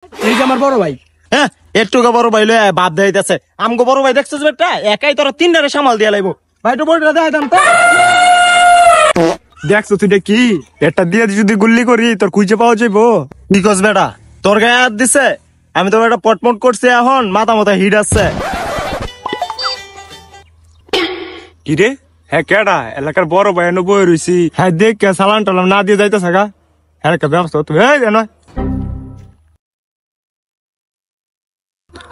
এই যে আমার বড় ভাই। হ্যাঁ একটু বড় ভাই লয়ে বাপ দেখাইতেছে। আমগো বড় ভাই দেখছিস বেটা একাই তোরা তিনটারে সামাল দিয়া লাইবো। ভাই তো বড়টা দেখাই দাম তো। দেখছো তুই কি এটা দিয়ে যদি গুল্লি করি তোর খুঁজে পাওয়া যাইবো। কি কস বেটা তোর গায়ে হাত দিছে? আমি তো বেটা পটপট করছি এখন মাথা মাথা হিট আছে। কি রে? হ্যাঁ কেডা এলাকার বড় ভাই এনে বই রইছি। হ্যাঁ দেখ কে সালান টালাম না দিয়ে যাইতেছে গা। হ্যাঁ একটা ব্যবস্থা তুই নয়।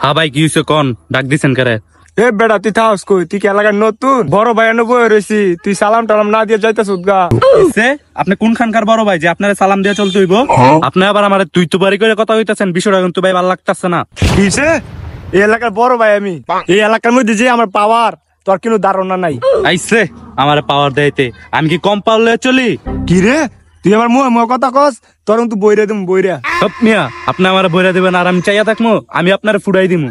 হ্যাঁ ভাই কি হয়েছে কোন ডাক দিছেন কারে? এ বেটা তুই থাকস কই? তুই কি এলাকার নতুন? বড় ভাই এনে বই রইছি, তুই সালাম টালাম না দিয়ে যাইতেছ গা। আপনি কোনখানকার বড় ভাই যে আপনারা সালাম দিয়ে চলতে হইব? আপনি আবার আমার তুই তো বাড়ি করে কথা হইতাছেন, বিষয়টা কিন্তু ভাই ভালো লাগতাছে না। কিসে? এই এলাকার বড় ভাই আমি। এই এলাকার মধ্যে যে আমার পাওয়ার তোর কোনো ধারণা নাই। আইসে আমার পাওয়ার দেইতে আমি কি কম পাওয়ার চলি? কি রে তুই আমার মুখ কথা কস? তোর কিন্তু বইরা দিম বইরা। সব মিয়া আপনি আমার বইরা দিবেন আর আমি চাইয়া থাকবো? আমি আপনার ফুড়াই দিমু।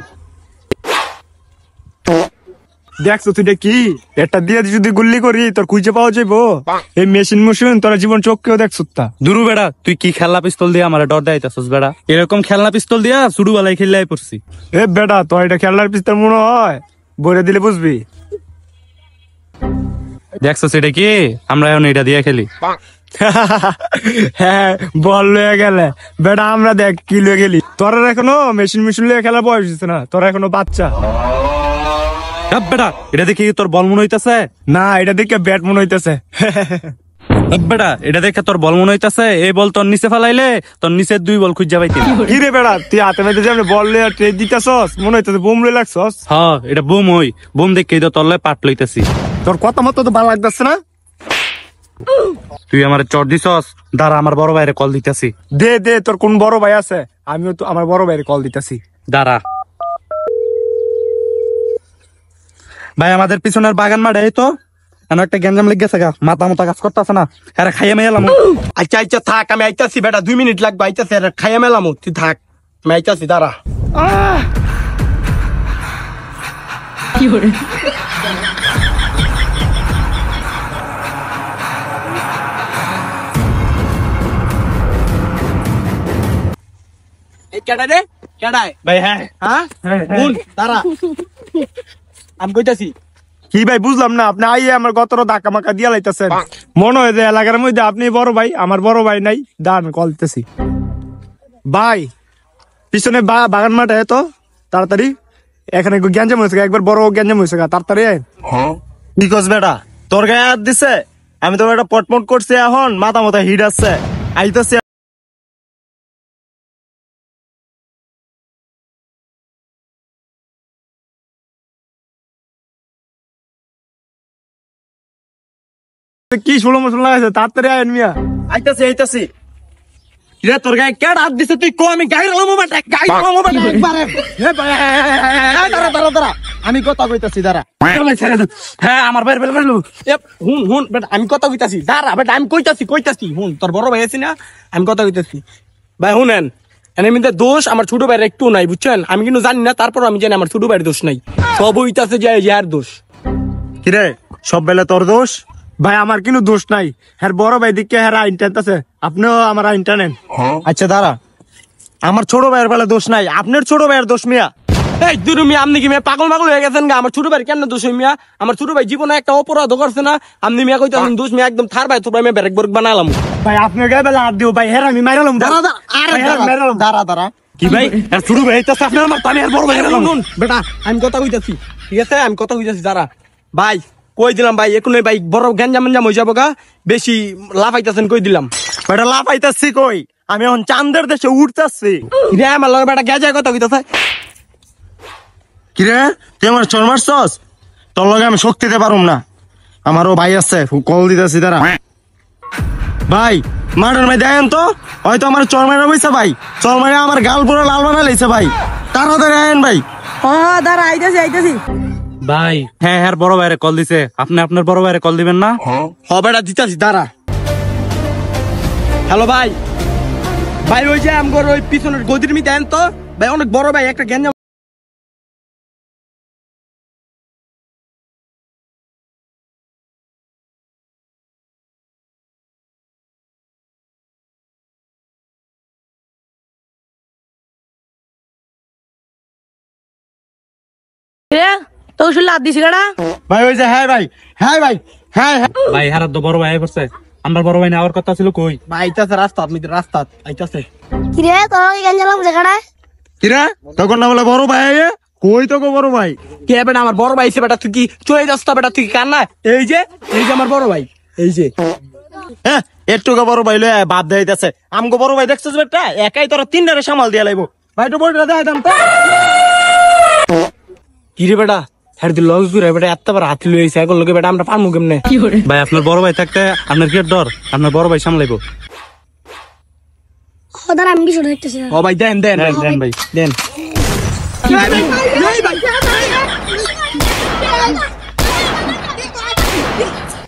দেখছো তুই কি এটা দিয়ে যদি গুল্লি করি তোর খুঁজে পাওয়া যাইবো। এই মেশিন তোরা জীবন চোখকেও দেখছো তা। দুরু বেড়া তুই কি খেলনা পিস্তল দিয়ে আমার ডর দেখাইতাছস বেড়া? এরকম খেলনা পিস্তল দিয়া শুরু বেলায় খেললাই পড়ছি। এ বেটা তোর এটা খেলার পিস্তল মনে হয়, বইরা দিলে বুঝবি। দেখছো সেটা কি? আমরা এখন এটা দিয়ে খেলি। হ্যাঁ বল লয়ে গেলে বেটা আমরা দেখ কি লয়ে গেলি। তোরা এখনো মেশিন লয়ে খেলার বয়স হচ্ছে না, তোরা এখনো বাচ্চা। বেটা এটা দেখি তোর বল মনে হইতাছে? না এটা দেখে ব্যাট মনে হইতেছে। বেটা এটা দেখে তোর বল মনে হইতাছে? এই বল তোর নিচে ফেলাইলে তোর নিচের দুই বল খুঁজা পাইতি। কি রে বেটা তুই হাতে মেতে যে বল লয়ে ট্রেড দিতেছস মনে হইতেছে বোম লয়ে লাগছস। হ্যাঁ এটা বুম হই বুম দেখে তো তোর লয় পাট লইতাছি। তোর কথা মতো তো ভালো লাগতেছে না। তুই আমার চর দিছস, দাঁড়া আমার বড় ভাইরে কল দিতাছি। দে দে তোর কোন বড় ভাই আছে? আমিও তো আমার বড় ভাইয়ের কল দিতেছি। দাঁড়া ভাই আমাদের পিছনের বাগান মাঠে এই তো এমন একটা গ্যাঞ্জাম লেগে গেছে গা, মাথা মাথা কাজ করতেছে না। আরে খাইয়া মেলাম। আচ্ছা আচ্ছা থাক, আমি আইতাছি বেটা, 2 মিনিট লাগবে, আইতাছি। আর খাইয়া মেলাম, তুই থাক, আমি আইতাছি, দাঁড়া। এই কেডা রে? কেডায় ভাই হ্যাঁ হ্যাঁ কোন? দাঁড়া, আমি কইতাছি। কি ভাই বুঝলাম না, আপনি আইয়ে আমার গতর ধাক্কা মাক্কা দিয়া লাইতেছেন। মনে হয় যে এলাকার মধ্যে আপনি বড় ভাই, আমার বড় ভাই নাই। দাঁড়ান কল দিতেছি। ভাই পিছনে বাগান মাঠে তো তাড়াতাড়ি, এখানে গ্যাঞ্জাম হয়েছে, একবার বড় গ্যাঞ্জাম হয়েছে, তাড়াতাড়ি আয়। কি কস বেটা তোর গায়ে হাত দিছে? আমি তো বেটা পটপট করছি এখন মাথা মাথা হিট আছে। আইতাছি। কি ষোলো মশলা আছে, তাড়াতাড়ি আয়েন মিয়া। আইতাছি আইতাছি। রে তোর গায়ে কেডা হাত দিছে? তুই কো, আমি গাইর লমু বেটা, গাইর লমু বেটা একবারে। হে ভাই, দাঁড়া দাঁড়া দাঁড়া, আমি কথা কইতাছি, দাঁড়া। হ্যাঁ আমার ভাইয়ের বেল বেল। এ হুন হুন বেটা, আমি কথা কইতাছি, দাঁড়া বেটা, আমি কইতাছি হুন। তোর বড় ভাই আছি না, আমি কথা কইতাছি। ভাই শুনেন, এনে মিন্দে দোষ আমার ছোট ভাইয়ের একটু নাই, বুঝছেন? আমি কিন্তু জানি না, তারপর আমি জানি আমার ছোট ভাইয়ের দোষ নাই, সব হইতাছে যে ইয়ার দোষ। কিরে সব বেলা তোর দোষ? ভাই আমার কিন্তু দোষ নাই, হ্যাঁ বড় ভাই দিকে হ্যাঁ আইন টানতেছে, আপনিও আমার আইন টানেন। আচ্ছা দাঁড়া, আমার ছোট ভাইয়ের বেলা দোষ নাই, আপনার ছোট ভাইয়ের দোষ মিয়া। এই দুরু মিয়া, আপনি কি মিয়া পাগল মাগল হয়ে গেছেন গা? আমার ছোট ভাই কেন দোষ মিয়া? আমার ছোট ভাই জীবনে একটা অপরাধ করছে না, আপনি মিয়া কইতাছেন দোষ মিয়া? একদম থার ভাই, তোর ভাই মিয়া ব্যারেক বর্গ বানালাম। ভাই আপনার গায়ে বেলা হাত দিও ভাই, হ্যাঁ আমি মাইরালাম। দাঁড়া দাঁড়া, আরে দাঁড়া দাঁড়া। কি ভাই আর শুরু ভাই তো আপনার আমার আমি আর বড় ভাই গেলাম। শুনুন বেটা, আমি কথা কইতাছি, ঠিক আছে? আমি কথা কইতাছি, দাঁড়া। ভাই কই দিলাম ভাই, এখনই ভাই বড় গ্যাঞ্জাম ম্যাঞ্জাম হয়ে যাবো গা, বেশি লাফাইতাছেন কই দিলাম। বেটা লাভ আইতাছি কই? আমি এখন চান্দের দেশে উঠতাছি। রে আমার লগে বেটা গেজায় কথা কইতাছে। কিরে তুই আমার চর মারছস? তোর লগে আমি শক্তি দিতে পারুম না, আমারও ভাই আছে, কল দিতেছি দাঁড়া। ভাই মার্ডার ভাই দেখেন তো, হয়তো আমার চর মারা বইছে ভাই, চর মারা আমার গাল পুরো লাল বানা লাইছে ভাই, তাড়াতাড়ি আয়েন ভাই। দাঁড়া, আইতাছি আইতাছি। ভাই হ্যাঁ হ্যাঁ বড় ভাইরে কল দিছে, আপনি আপনার বড় ভাইরে কল দিবেন না? হ বেটা দিতাছি, দাঁড়া। হ্যালো ভাই, ভাই ওই যে আমগর ওই পিছনের গদির মি দেন তো ভাই, অনেক বড় ভাই একটা গ্যাঞ্জাম কে তো শুনলে হাত দিছি গাড়া ভাই ওই যে হ্যাঁ ভাই হ্যাঁ ভাই হ্যাঁ হ্যাঁ ভাই হারাত তো বড় ভাই আই পড়ছে আমার বড় ভাই না আমার কথা ছিল কই ভাই আইতাছে রাস্তা আপনি রাস্তা আইতাছে কিরে তোর গেঞ্জালাম গাড়া কিরা তখন না বলে বড় ভাই আইয়ে? কই তো গো বড় ভাই কে বেটা আমার বড় ভাই এসে বেটা তুই কি চলে যাস তো বেটা তুই কি কান্না এই যে আমার বড় ভাই এই যে হ্যাঁ একটু বড় ভাই লয়ে বাপ দেইতাছে আমগো বড় ভাই দেখছস বেটা একাই তোরা তিনটারে সামাল দিয়া লাইবো ভাই তো বড়টা দেখাইতাম তো কি রে বেটা হ্যাঁ তুই লস দূরে বেটা এত বার হাতি লই আইছে এখন লোকে বেটা আমরা পারমু কেমনে ভাই আপনার বড় ভাই থাকতে আপনার কি আর ডর আপনার বড় ভাই সামলাইবো খোদার আমি কিছু দেখতেছি না ও ভাই দেন দেন ভাই দেন